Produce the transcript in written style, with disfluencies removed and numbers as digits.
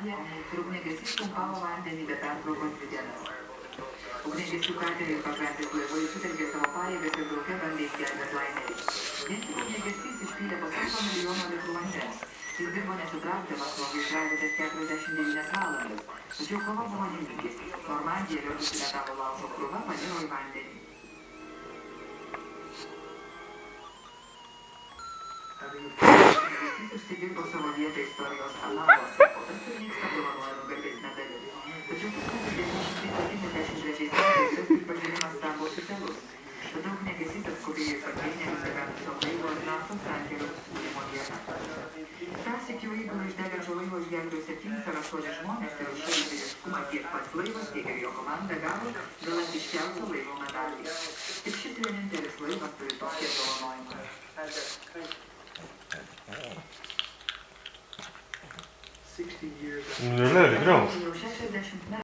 Somalija ir ugniagesys pumpavo vandenį be pertraukos 2 dienas. Ugniagesių kateriai ir pakrantės laivai sutelkė savo pajėgas ir drauge bandė išgelbėti lainerį. Vien tik ugniagesys išpylė 1,5 milijono litrų vandens. Jis dirbo nesutraukdamas nuo gaisravietės 49 valandas, tačiau kova buvo nevyki. Normandija virtusi metalo laužo krūva paniro į vandenį. Ugniagesys užsidirbo savo vietą istorijos analuose, o tas turnys apdovanojimų garbės medaliu. Tačiau 1973 metais tas pripažinimas tapo oficialus. Tada ugniagesys atskubėjo į svetainę nusigabenusio laivo ir naftos tankerio susikūrimo vietą. Tąsyk jau įgulą išdegančio laivo išgelbėjo 7 ar 8 žmonės ir už šį vyriškumą tiek pats laivas, tiek ir jo komanda gavo galantiškiausio laivo medalį. Tik šis vienintelis laivas turi tokį apdovanojimą. Nu, leuk,